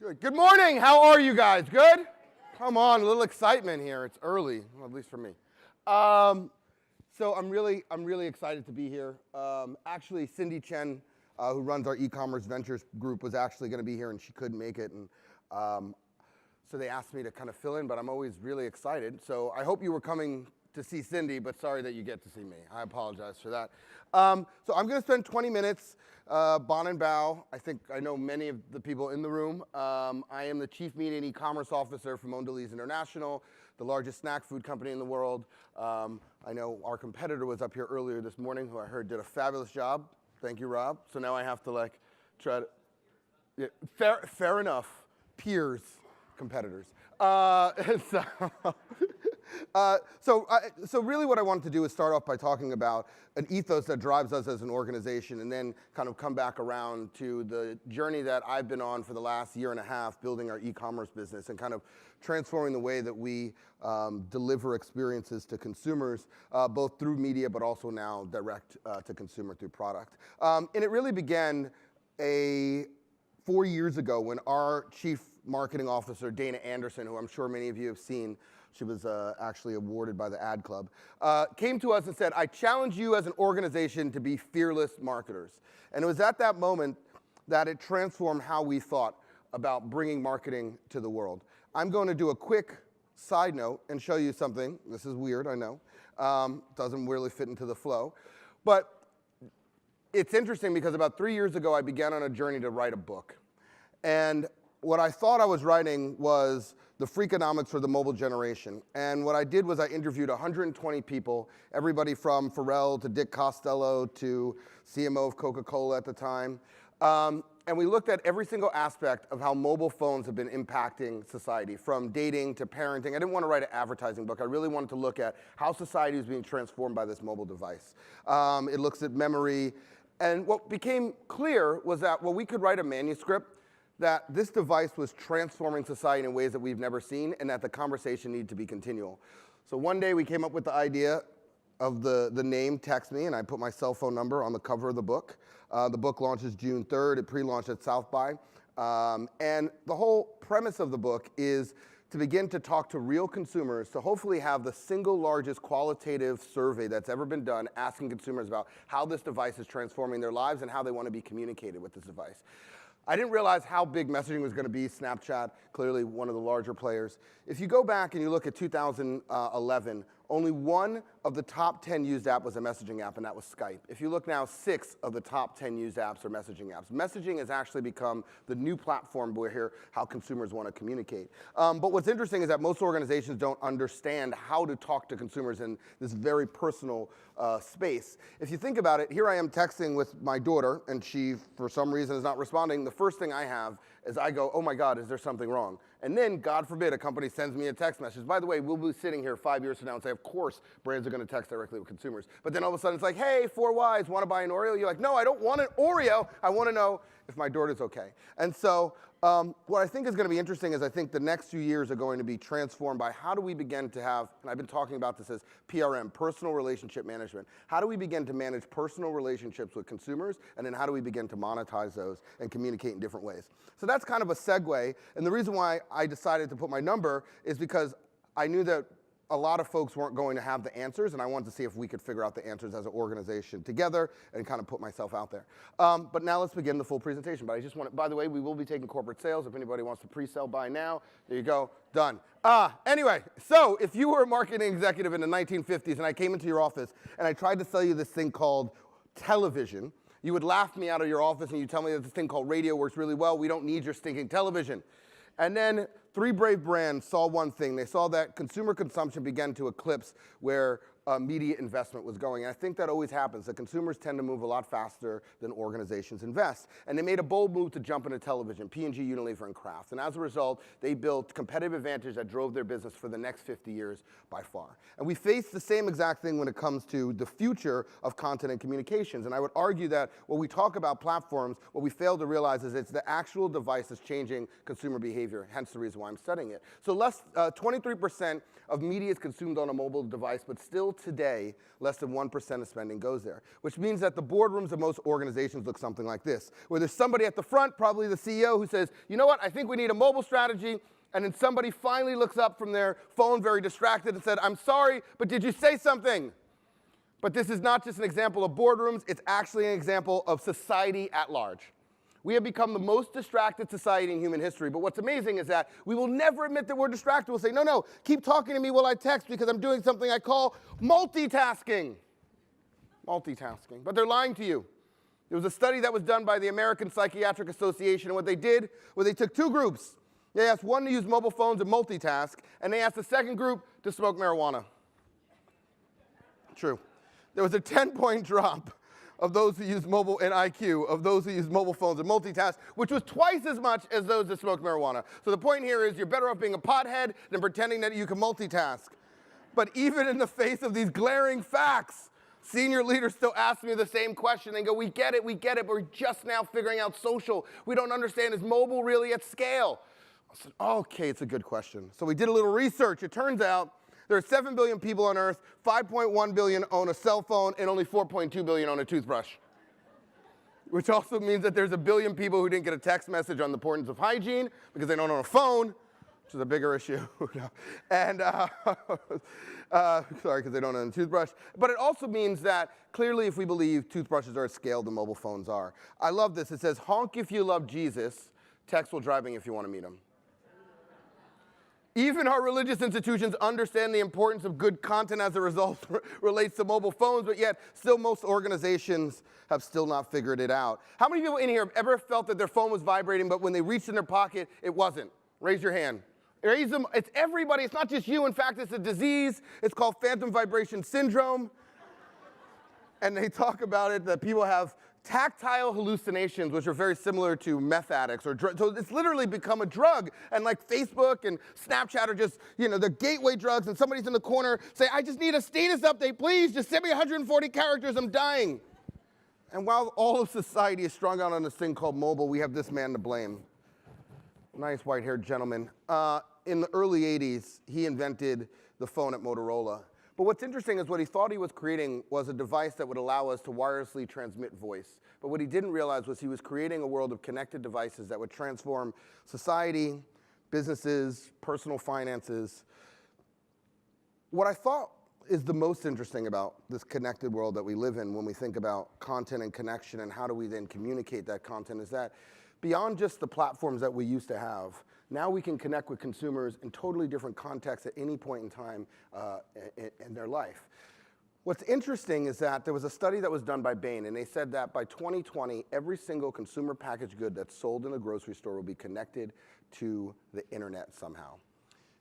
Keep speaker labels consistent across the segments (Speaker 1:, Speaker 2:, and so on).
Speaker 1: Good. Good morning. How are you guys? Good? Come on, a little excitement here. It's early, well, at least for me. So I'm really excited to be here. Actually, Cindy Chen, who runs our e-commerce ventures group, was actually going to be here, and she couldn't make it. And so they asked me to kind of fill in, but I'm always really excited. So I hope you were coming to see Cindy, but sorry that you get to see me. I apologize for that. So I'm going to spend 20 minutes. Bon and bow. I think I know many of the people in the room. I am the Chief Media and E-commerce Officer for Mondelez International, the largest snack food company in the world. I know our competitor was up here earlier this morning, who I heard did a fabulous job. Thank you, Rob. So now I have to try to, yeah, fair enough, peers, competitors. So really what I wanted to do is start off by talking about an ethos that drives us as an organization, and then kind of come back around to the journey that I've been on for the last year and a half, building our e-commerce business and kind of transforming the way that we deliver experiences to consumers, both through media but also now direct to consumer through product. And it really began 4 years ago when our Chief Marketing Officer, Dana Anderson, who I'm sure many of you have seen, she was actually awarded by the Ad Club, came to us and said, I challenge you as an organization to be fearless marketers. And it was at that moment that it transformed how we thought about bringing marketing to the world. I'm going to do a quick side note and show you something. This is weird, I know. Doesn't really fit into the flow. But it's interesting because about 3 years ago, I began on a journey to write a book. And what I thought I was writing was the Freakonomics for the mobile generation. And what I did was I interviewed 120 people, everybody from Pharrell to Dick Costello to CMO of Coca-Cola at the time. And we looked at every single aspect of how mobile phones have been impacting society, from dating to parenting. I didn't want to write an advertising book. I really wanted to look at how society is being transformed by this mobile device. It looks at memory. And what became clear was that, well, we could write a manuscript that this device was transforming society in ways that we've never seen, and that the conversation needed to be continual. So one day we came up with the idea of the name Text Me, and I put my cell phone number on the cover of the book. The book launches June 3rd. It pre-launched at South by. And the whole premise of the book is to begin to talk to real consumers, to hopefully have the single largest qualitative survey that's ever been done, asking consumers about how this device is transforming their lives and how they want to be communicated with this device. I didn't realize how big messaging was going to be. Snapchat, clearly one of the larger players. If you go back and you look at 2011, only one of the top 10 used app was a messaging app, and that was Skype. If you look now, 6 of the top 10 used apps are messaging apps. Messaging has actually become the new platform where how consumers want to communicate. But what's interesting is that most organizations don't understand how to talk to consumers in this very personal space. If you think about it, here I am texting with my daughter, and she, for some reason, is not responding. The first thing I have is I go, oh my God, is there something wrong? And then, God forbid, a company sends me a text message. By the way, we'll be sitting here 5 years from now and say, of course, brands are going to text directly with consumers. But then all of a sudden, it's like, hey, 4Ys, want to buy an Oreo? You're like, no, I don't want an Oreo. I want to know if my daughter's okay. And so what I think is going to be interesting is I think the next few years are going to be transformed by how do we begin to have, and I've been talking about this as PRM, personal relationship management. How do we begin to manage personal relationships with consumers, and then how do we begin to monetize those and communicate in different ways? So that's kind of a segue, and the reason why I decided to put my number is because I knew that a lot of folks weren't going to have the answers, and I wanted to see if we could figure out the answers as an organization together and kind of put myself out there. But now let's begin the full presentation. But I just want to, by the way, we will be taking corporate sales. If anybody wants to pre-sell, buy now. There you go, done. Anyway, so if you were a marketing executive in the 1950s and I came into your office and I tried to sell you this thing called television, you would laugh me out of your office and you tell me that this thing called radio works really well. We don't need your stinking television. And then 3 brave brands saw one thing. They saw that consumer consumption began to eclipse where media investment was going. And I think that always happens. The consumers tend to move a lot faster than organizations invest. And they made a bold move to jump into television, P&G, Unilever, and Kraft. And as a result, they built competitive advantage that drove their business for the next 50 years by far. And we face the same exact thing when it comes to the future of content and communications. And I would argue that when we talk about platforms, what we fail to realize is it's the actual device that's changing consumer behavior, hence the reason why I'm studying it. So 23% of media is consumed on a mobile device, but still still today, less than 1% of spending goes there, which means that the boardrooms of most organizations look something like this, where there's somebody at the front, probably the CEO, who says, you know what, I think we need a mobile strategy, and then somebody finally looks up from their phone very distracted and said, I'm sorry, but did you say something? But this is not just an example of boardrooms, it's actually an example of society at large. We have become the most distracted society in human history, but what's amazing is that we will never admit that we're distracted. We'll say, no, no, keep talking to me while I text because I'm doing something I call multitasking. Multitasking. But they're lying to you. There was a study that was done by the American Psychiatric Association, and what they did was they took two groups. They asked one to use mobile phones and multitask, and they asked the second group to smoke marijuana. True. There was a 10-point drop of those who use mobile and IQ, of those who use mobile phones and multitask, which was twice as much as those that smoke marijuana. So the point here is you're better off being a pothead than pretending that you can multitask. But even in the face of these glaring facts, senior leaders still ask me the same question. They go, we get it, but we're just now figuring out social. We don't understand, is mobile really at scale? I said, okay, it's a good question. So we did a little research. It turns out there are 7 billion people on Earth, 5.1 billion own a cell phone, and only 4.2 billion own a toothbrush. Which also means that there's a billion people who didn't get a text message on the importance of hygiene because they don't own a phone, which is a bigger issue. And, sorry, because they don't own a toothbrush. But it also means that clearly if we believe toothbrushes are at scale, the mobile phones are. I love this. It says, honk if you love Jesus, text while driving if you want to meet him. Even our religious institutions understand the importance of good content as a result relates to mobile phones, but yet still most organizations have still not figured it out. How many people in here have ever felt that their phone was vibrating, but when they reached in their pocket, it wasn't? Raise your hand. Raise them. It's everybody. It's not just you. In fact, it's a disease. It's called phantom vibration syndrome. And they talk about it, that people have tactile hallucinations, which are very similar to meth addicts. So it's literally become a drug. And like Facebook and Snapchat are just, they're gateway drugs, and somebody's in the corner say, I just need a status update, please. Just send me 140 characters, I'm dying. And while all of society is strung out on this thing called mobile, we have this man to blame. Nice white-haired gentleman. In the early 80s, he invented the phone at Motorola. But what's interesting is what he thought he was creating was a device that would allow us to wirelessly transmit voice. But what he didn't realize was he was creating a world of connected devices that would transform society, businesses, personal finances. What I thought is the most interesting about this connected world that we live in when we think about content and connection and how do we then communicate that content is that beyond just the platforms that we used to have, now we can connect with consumers in totally different contexts at any point in time in their life. What's interesting is that there was a study that was done by Bain, and they said that by 2020, every single consumer packaged good that's sold in a grocery store will be connected to the internet somehow.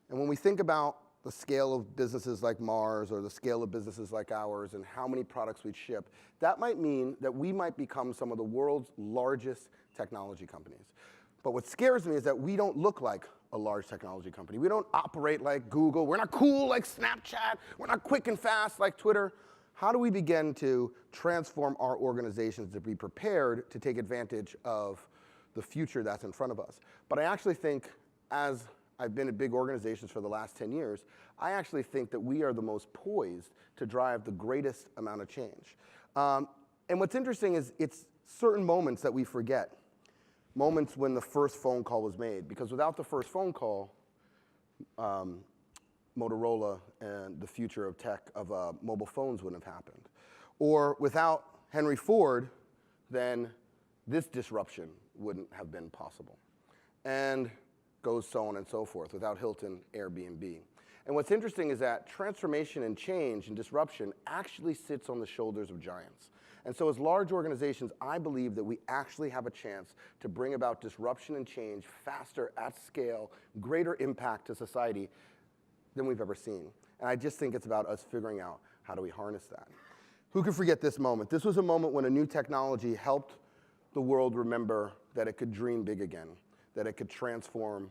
Speaker 1: And when we think about the scale of businesses like Mars or the scale of businesses like ours and how many products we ship, that might mean that we might become some of the world's largest technology companies. But what scares me is that we don't look like a large technology company. We don't operate like Google. We're not cool like Snapchat. We're not quick and fast like Twitter. How do we begin to transform our organizations to be prepared to take advantage of the future that's in front of us? But I actually think, as I've been at big organizations for the last 10 years, I actually think that we are the most poised to drive the greatest amount of change. And what's interesting is it's certain moments that we forget. Moments when the first phone call was made, because without the first phone call, Motorola and the future of tech of mobile phones wouldn't have happened. Or without Henry Ford, then this disruption wouldn't have been possible. And goes so on and so forth, without Hilton, Airbnb. And what's interesting is that transformation and change and disruption actually sits on the shoulders of giants. And so as large organizations, I believe that we actually have a chance to bring about disruption and change faster, at scale, greater impact to society than we've ever seen. And I just think it's about us figuring out how do we harness that. Who could forget this moment? This was a moment when a new technology helped the world remember that it could dream big again, that it could transform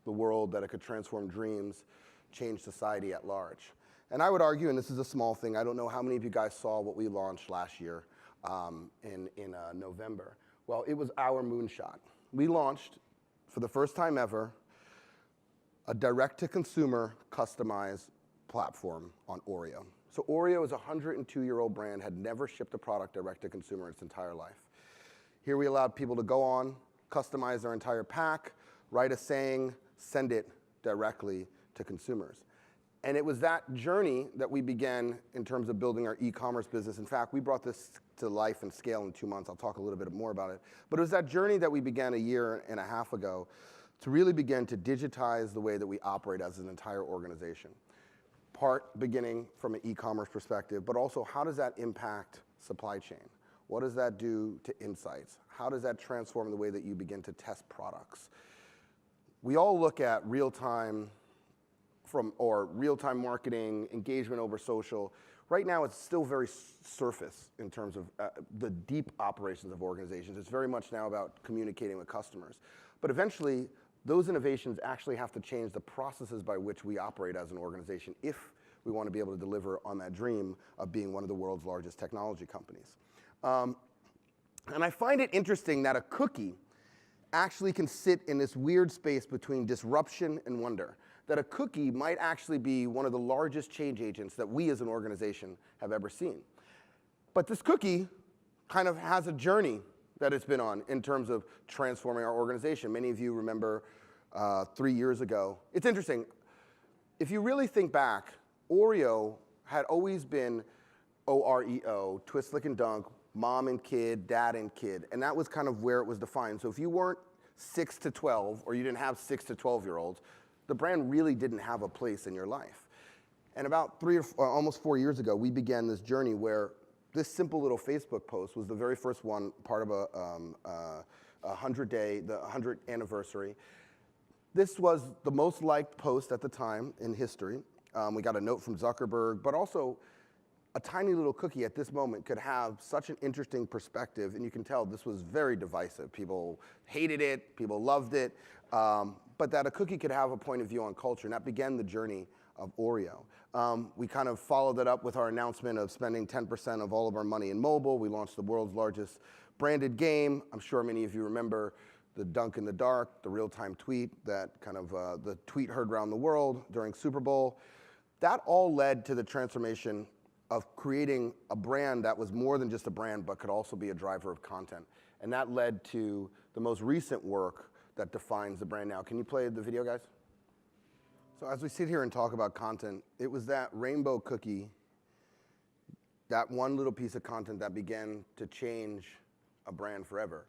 Speaker 1: the world, that it could transform dreams, change society at large. And I would argue, and this is a small thing, I don't know how many of you guys saw what we launched last year in November. Well, it was our Moonshot. We launched, for the first time ever, a direct-to-consumer customized platform on Oreo. So Oreo is a 102-year-old brand, had never shipped a product direct to consumer in its entire life. Here we allowed people to go on, customize their entire pack, write a saying, send it directly to consumers. And it was that journey that we began in terms of building our e-commerce business. In fact, we brought this to life and scale in 2 months. I'll talk a little bit more about it. But it was that journey that we began a year and a half ago to really begin to digitize the way that we operate as an entire organization. Part beginning from an e-commerce perspective, but also how does that impact supply chain? What does that do to insights? How does that transform the way that you begin to test products? We all look at real-time real-time marketing, engagement over social. Right now, it's still very surface in terms of the deep operations of organizations. It's very much now about communicating with customers. But eventually, those innovations actually have to change the processes by which we operate as an organization if we want to be able to deliver on that dream of being one of the world's largest technology companies. And I find it interesting that a cookie actually can sit in this weird space between disruption and wonder. That a cookie might actually be one of the largest change agents that we as an organization have ever seen. But this cookie kind of has a journey that it's been on in terms of transforming our organization. Many of you remember 3 years ago. It's interesting. If you really think back, Oreo had always been Oreo, twist, lick, and dunk, mom and kid, dad and kid. And that was kind of where it was defined. So if you weren't 6 to 12, or you didn't have 6 to 12-year-olds, the brand really didn't have a place in your life. And about almost 4 years ago, we began this journey where this simple little Facebook post was the very first one, part of a 100-day, the 100th anniversary. This was the most liked post at the time in history. We got a note from Zuckerberg, but also a tiny little cookie at this moment could have such an interesting perspective, and you can tell this was very divisive. People hated it, people loved it, but that a cookie could have a point of view on culture, and that began the journey of Oreo. We kind of followed it up with our announcement of spending 10% of all of our money in mobile. We launched the world's largest branded game. I'm sure many of you remember the dunk in the dark, the real-time tweet, that kind of the tweet heard around the world during Super Bowl. That all led to the transformation of creating a brand that was more than just a brand, but could also be a driver of content. And that led to the most recent work that defines the brand now. Can you play the video, guys? So as we sit here and talk about content, it was that rainbow cookie, that one little piece of content that began to change a brand forever,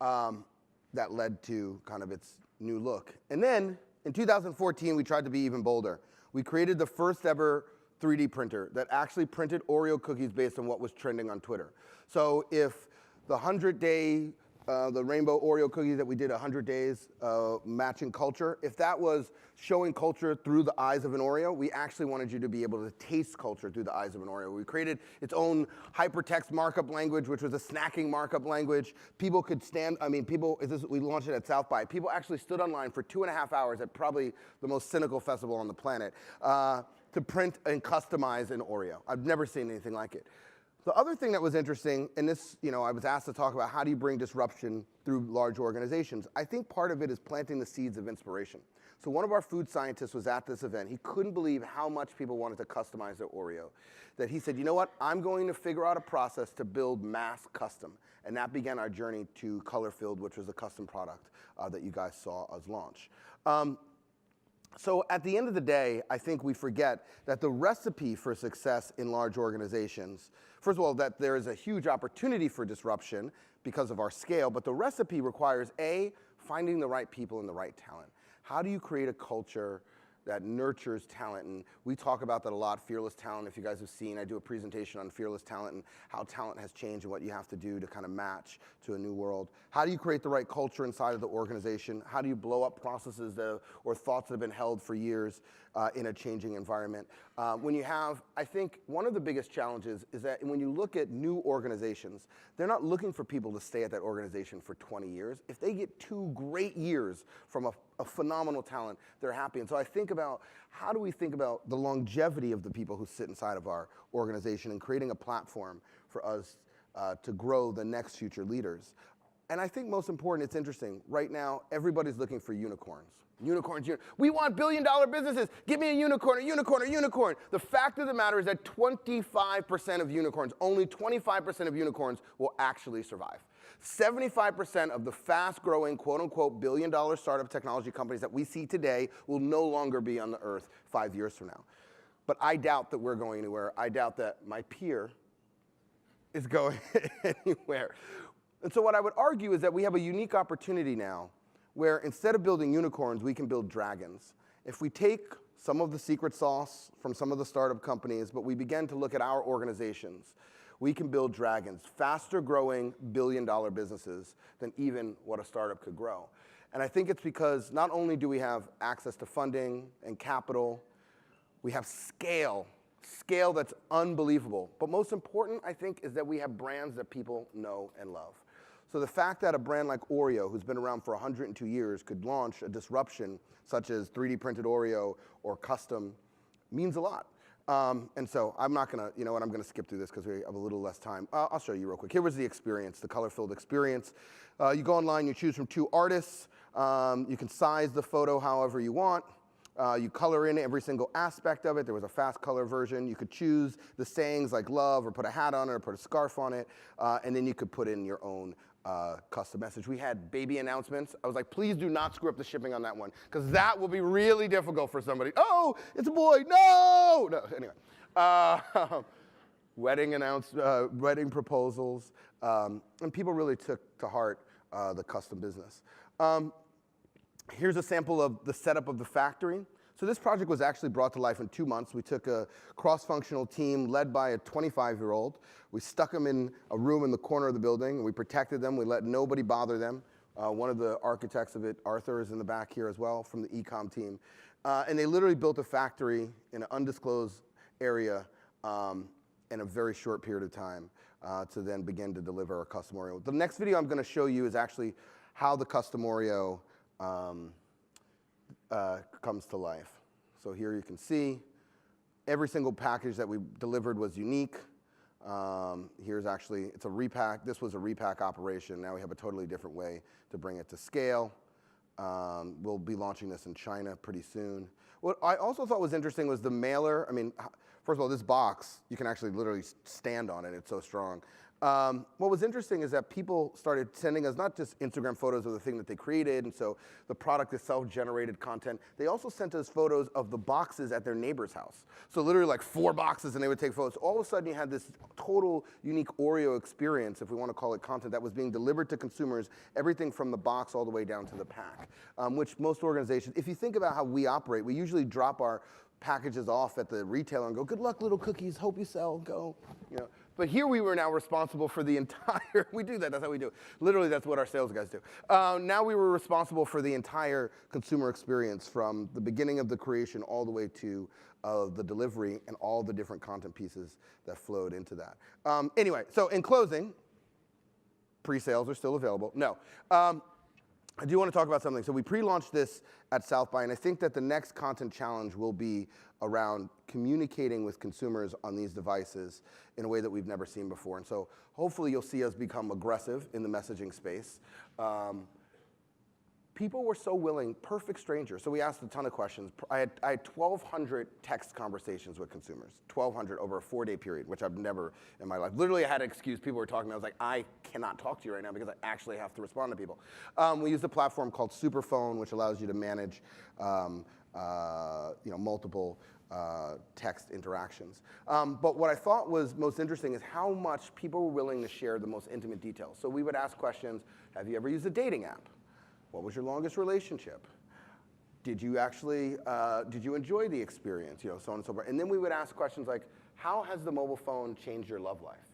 Speaker 1: that led to kind of its new look. And then in 2014, we tried to be even bolder. We created the first ever 3D printer that actually printed Oreo cookies based on what was trending on Twitter. So if the 100-day, the rainbow Oreo cookies that we did 100 days matching culture, if that was showing culture through the eyes of an Oreo, we actually wanted you to be able to taste culture through the eyes of an Oreo. We created its own hypertext markup language, which was a snacking markup language. People could stand, we launched it at South by. People actually stood online for 2.5 hours at probably the most cynical festival on the planet to print and customize an Oreo. I've never seen anything like it. The other thing that was interesting, and this, I was asked to talk about how do you bring disruption through large organizations. I think part of it is planting the seeds of inspiration. So one of our food scientists was at this event. He couldn't believe how much people wanted to customize their Oreo. That he said, you know what, I'm going to figure out a process to build mass custom. And that began our journey to Color Filled, which was a custom product that you guys saw us launch. So at the end of the day, I think we forget that the recipe for success in large organizations, first of all, that there is a huge opportunity for disruption because of our scale, but the recipe requires A, finding the right people and the right talent. How do you create a culture that nurtures talent? And we talk about that a lot, fearless talent. If you guys have seen, I do a presentation on fearless talent and how talent has changed and what you have to do to kind of match to a new world. How do you create the right culture inside of the organization? How do you blow up processes or thoughts that have been held for years in a changing environment? I think one of the biggest challenges is that when you look at new organizations, they're not looking for people to stay at that organization for 20 years. If they get 2 great years from a phenomenal talent, they're happy. And so I think about how do we think about the longevity of the people who sit inside of our organization and creating a platform for us to grow the next future leaders. And I think most important, it's interesting, right now, everybody's looking for unicorns. Unicorns, we want billion-dollar businesses. Give me a unicorn, a unicorn, a unicorn. The fact of the matter is that 25% of unicorns, only 25% of unicorns will actually survive. 75% of the fast-growing, quote-unquote, billion-dollar startup technology companies that we see today will no longer be on the earth 5 years from now. But I doubt that we're going anywhere. I doubt that my peer is going anywhere. And so what I would argue is that we have a unique opportunity now where instead of building unicorns, we can build dragons. If we take some of the secret sauce from some of the startup companies, but we begin to look at our organizations, we can build dragons, faster growing billion-dollar businesses than even what a startup could grow. And I think it's because not only do we have access to funding and capital, we have scale that's unbelievable. But most important, I think, is that we have brands that people know and love. So the fact that a brand like Oreo, who's been around for 102 years, could launch a disruption such as 3D printed Oreo or custom means a lot. And so I'm not gonna, you know what, I'm gonna skip through this because we have a little less time. I'll show you real quick. Here was the experience, the color-filled experience. You go online, you choose from 2 artists. You can size the photo however you want. You color in every single aspect of it. There was a fast color version. You could choose the sayings like love or put a hat on it or put a scarf on it. And then you could put in your own custom message. We had baby announcements. I was like, please do not screw up the shipping on that one, because that will be really difficult for somebody. Oh, it's a boy, no! No, anyway. Wedding proposals, and people really took to heart the custom business. Here's a sample of the setup of the factory. So this project was actually brought to life in 2 months. We took a cross-functional team led by a 25-year-old. We stuck them in a room in the corner of the building. We protected them. We let nobody bother them. One of the architects of it, Arthur, is in the back here as well from the e-com team. And they literally built a factory in an undisclosed area in a very short period of time to then begin to deliver a custom Oreo. The next video I'm going to show you is actually how the custom Oreo comes to life. So here you can see every single package that we delivered was unique. Here's actually, it's a repack. This was a repack operation. Now we have a totally different way to bring it to scale. We'll be launching this in China pretty soon. What I also thought was interesting was the mailer. I mean, first of all, this box, you can actually literally stand on it. It's so strong. What was interesting is that people started sending us not just Instagram photos of the thing that they created, and so the product itself generated content. They also sent us photos of the boxes at their neighbor's house. So literally like 4 boxes, and they would take photos. All of a sudden, you had this total unique Oreo experience, if we want to call it content, that was being delivered to consumers, everything from the box all the way down to the pack, which most organizations, if you think about how we operate, we usually drop our packages off at the retailer and go, good luck, little cookies, hope you sell, go, you know. But here we were now responsible for the entire, we do that, that's how we do it. Literally, that's what our sales guys do. Now we were responsible for the entire consumer experience from the beginning of the creation all the way to the delivery and all the different content pieces that flowed into that. Anyway, so in closing, pre-sales are still available. No. I do want to talk about something. So we pre-launched this at South by, and I think that the next content challenge will be around communicating with consumers on these devices in a way that we've never seen before. And so hopefully you'll see us become aggressive in the messaging space. People were so willing, perfect strangers. So we asked a ton of questions. I had 1,200 text conversations with consumers, 1,200 over a 4-day period, which I've never in my life. Literally, I had an excuse. People were talking. I was like, I cannot talk to you right now because I actually have to respond to people. We used a platform called Superphone, which allows you to manage multiple text interactions. But what I thought was most interesting is how much people were willing to share the most intimate details. So we would ask questions, have you ever used a dating app? What was your longest relationship? Did you actually, did you enjoy the experience? You know, so on and so forth. And then we would ask questions like, how has the mobile phone changed your love life?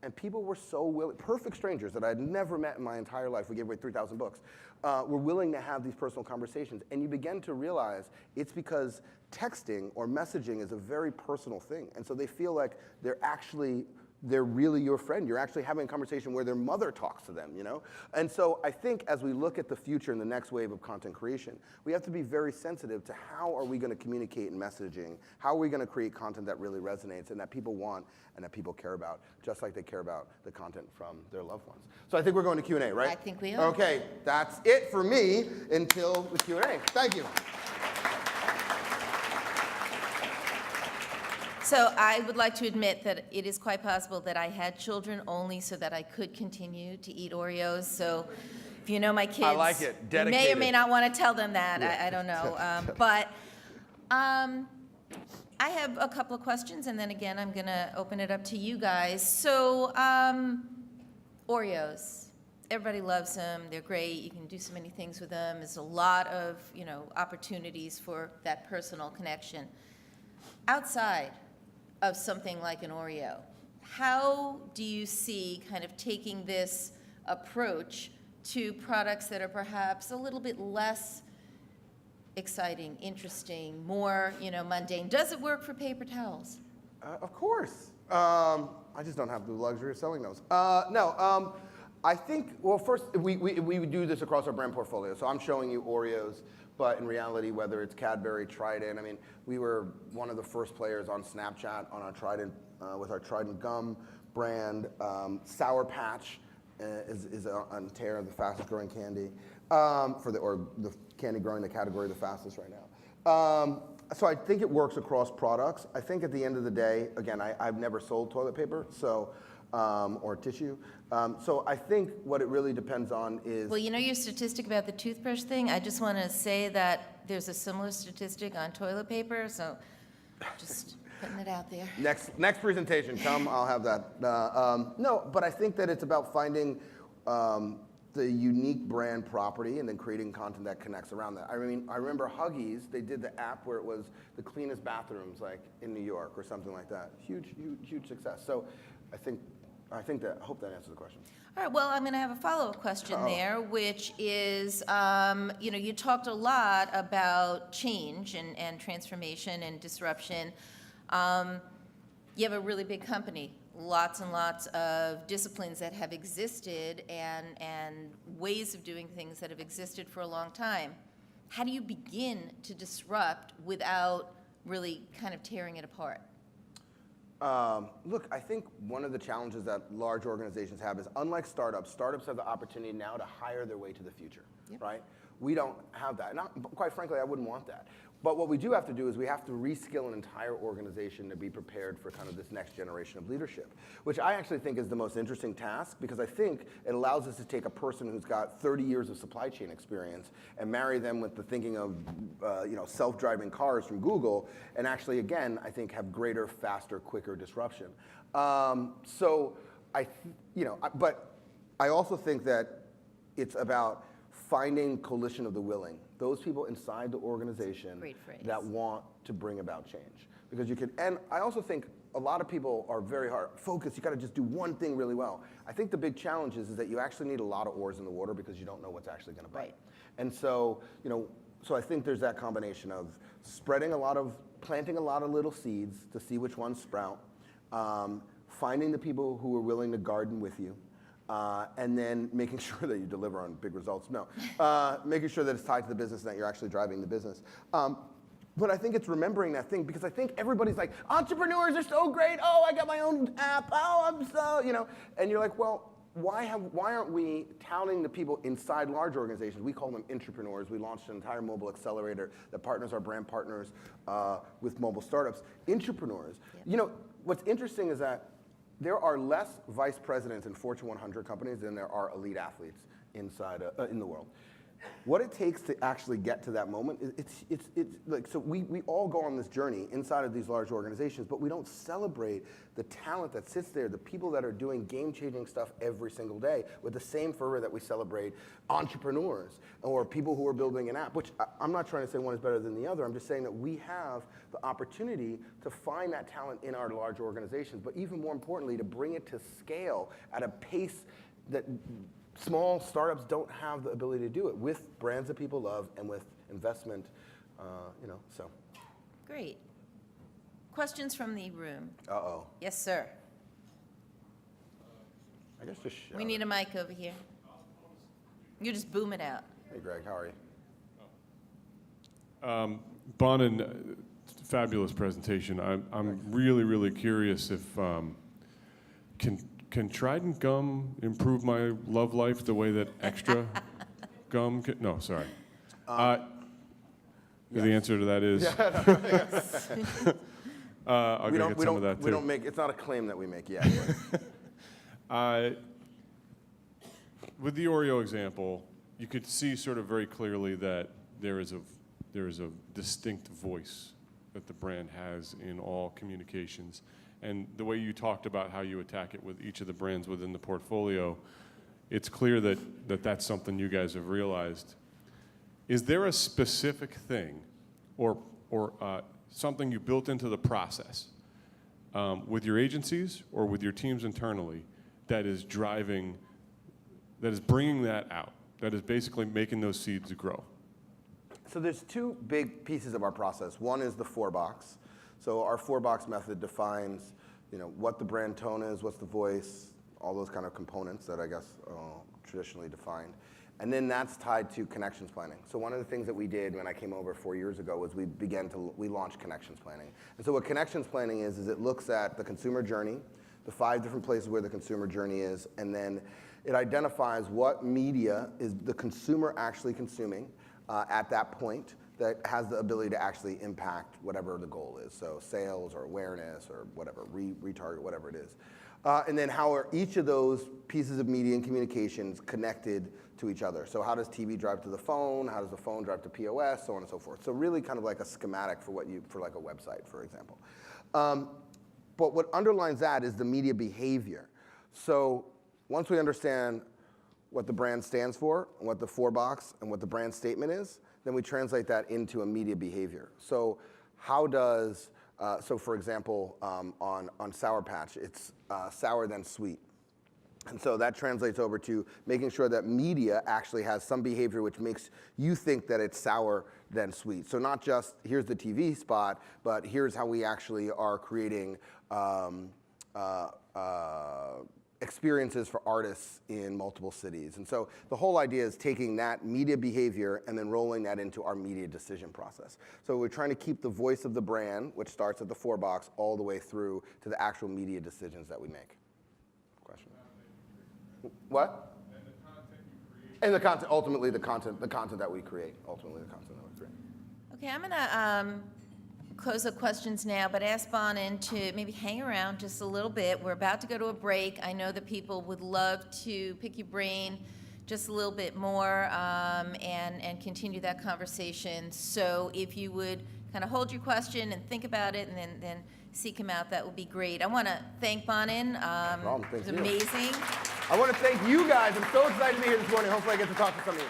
Speaker 1: And people were so willing, perfect strangers that I'd never met in my entire life, we gave away 3,000 books, were willing to have these personal conversations. And you begin to realize it's because texting or messaging is a very personal thing. And so they feel like they're actually they're really your friend. You're actually having a conversation where their mother talks to them, you know? And so I think as we look at the future and the next wave of content creation, we have to be very sensitive to how are we going to communicate in messaging, how are we going to create content that really resonates and that people want and that people care about, just like they care about the content from their loved ones. So I think we're going to Q&A, right?
Speaker 2: I think we are.
Speaker 1: Okay, that's it for me until the Q&A. Thank you.
Speaker 2: So I would like to admit that it is quite possible that I had children only so that I could continue to eat Oreos. So if you know my kids,
Speaker 1: I like it.
Speaker 2: you may or may not want to tell them that.
Speaker 1: Yeah.
Speaker 2: I don't know. But I have a couple of questions, and then again, I'm going to open it up to you guys. So Oreos. Everybody loves them. They're great. You can do so many things with them. There's a lot of, opportunities for that personal connection. Outside of something like an Oreo, how do you see kind of taking this approach to products that are perhaps a little bit less exciting, interesting, more, mundane? Does it work for paper towels?
Speaker 1: Of course. I just don't have the luxury of selling those. I think, well, first, we do this across our brand portfolio. So I'm showing you Oreos, but in reality, whether it's Cadbury, Trident, we were one of the first players on Snapchat on our Trident, with our Trident gum brand. Sour Patch is on tear, the fastest growing candy, the candy growing the category the fastest right now. So I think it works across products. I think at the end of the day, again, I've never sold toilet paper, so or tissue. So I think what it really depends on is...
Speaker 2: Well, your statistic about the toothbrush thing, I just want to say that there's a similar statistic on toilet paper, so just putting it out there.
Speaker 1: Next presentation, come, I'll have that. No, but I think that it's about finding the unique brand property and then creating content that connects around that. I remember Huggies, they did the app where it was the cleanest bathrooms, like in New York or something like that. Huge success. So I hope that answers the question.
Speaker 2: All right, well, I'm going to have a follow-up question there, which is, you talked a lot about change and transformation and disruption. You have a really big company, lots and lots of disciplines that have existed and ways of doing things that have existed for a long time. How do you begin to disrupt without really kind of tearing it apart?
Speaker 1: Look, I think one of the challenges that large organizations have is, unlike startups have the opportunity now to hire their way to the future, right? We don't have that. And quite frankly, I wouldn't want that. But what we do have to do is we have to reskill an entire organization to be prepared for kind of this next generation of leadership, which I actually think is the most interesting task, because I think it allows us to take a person who's got 30 years of supply chain experience and marry them with the thinking of self-driving cars from Google, and actually, again, I think have greater, faster, quicker disruption. But I also think that it's about finding coalition of the willing. Those people inside the organization that want to bring about change. Because and I also think a lot of people are very hard focused. You got to just do one thing really well. I think the big challenge is that you actually need a lot of oars in the water because you don't know what's actually going to bite.
Speaker 2: Right.
Speaker 1: And so, so I think there's that combination of planting a lot of little seeds to see which ones sprout, finding the people who are willing to garden with you, and then making sure that you deliver on big results. No, making sure that it's tied to the business and that you're actually driving the business. But I think it's remembering that thing, because I think everybody's like, entrepreneurs are so great. Oh, I got my own app. Oh, I'm so, and you're like, well, why aren't we touting the people inside large organizations? We call them intrapreneurs. We launched an entire mobile accelerator that partners our brand partners with mobile startups. Intrapreneurs. Yep. What's interesting is that there are less vice presidents in Fortune 100 companies than there are elite athletes inside in the world. What it takes to actually get to that moment, it's like, so we all go on this journey inside of these large organizations, but we don't celebrate the talent that sits there, the people that are doing game-changing stuff every single day with the same fervor that we celebrate entrepreneurs or people who are building an app, which I'm not trying to say one is better than the other. I'm just saying that we have the opportunity to find that talent in our large organizations, but even more importantly, to bring it to scale at a pace that small startups don't have the ability to do it with brands that people love and with investment, so.
Speaker 2: Great. Questions from the room?
Speaker 1: Uh-oh.
Speaker 2: Yes, sir.
Speaker 1: I guess just shout
Speaker 2: We need a mic over here. You just boom it out.
Speaker 1: Hey, Greg, how are you?
Speaker 3: Bonin, fabulous presentation. I'm really curious if can Trident gum improve my love life the way that extra gum can? No, sorry. The answer to that is I'll go get some of that too.
Speaker 1: We don't make, it's not a claim that we make yet.
Speaker 3: With the Oreo example, you could see sort of very clearly that there is a distinct voice that the brand has in all communications. And the way you talked about how you attack it with each of the brands within the portfolio, it's clear that that's something you guys have realized. Is there a specific thing or something you built into the process with your agencies or with your teams internally that is driving, that is bringing that out, that is basically making those seeds grow?
Speaker 1: So there's two big pieces of our process. One is the 4-box. So our 4-box method defines, what the brand tone is, what's the voice, all those kind of components that I guess traditionally defined. And then that's tied to connections planning. So one of the things that we did when I came over 4 years ago was we launched connections planning. And so what connections planning is it looks at the consumer journey, the 5 different places where the consumer journey is, and then it identifies what media is the consumer actually consuming at that point that has the ability to actually impact whatever the goal is. So sales or awareness or whatever, retarget, whatever it is. And then how are each of those pieces of media and communications connected to each other? So how does TV drive to the phone? How does the phone drive to POS? So on and so forth. So really kind of like a schematic for like a website, for example. But what underlines that is the media behavior. So once we understand what the brand stands for, and what the 4-box and what the brand statement is, then we translate that into a media behavior. So how does, so for example, on Sour Patch, it's sour then sweet. And so that translates over to making sure that media actually has some behavior which makes you think that it's sour then sweet. So not just here's the TV spot, but here's how we actually are creating experiences for artists in multiple cities. And so the whole idea is taking that media behavior and then rolling that into our media decision process. So we're trying to keep the voice of the brand, which starts at the 4-box, all the way through to the actual media decisions that we make. Question? What?
Speaker 3: And the content you create.
Speaker 1: And the content, ultimately the content that we create.
Speaker 2: Okay, I'm gonna close up questions now, but ask Bonin to maybe hang around just a little bit. We're about to go to a break. I know that people would love to pick your brain just a little bit more and continue that conversation. So if you would kind of hold your question and think about it and then seek him out, that would be great. I want to thank Bonin. It was amazing.
Speaker 1: I want to thank you guys. I'm so excited to be here this morning. Hopefully I get to talk to some of you.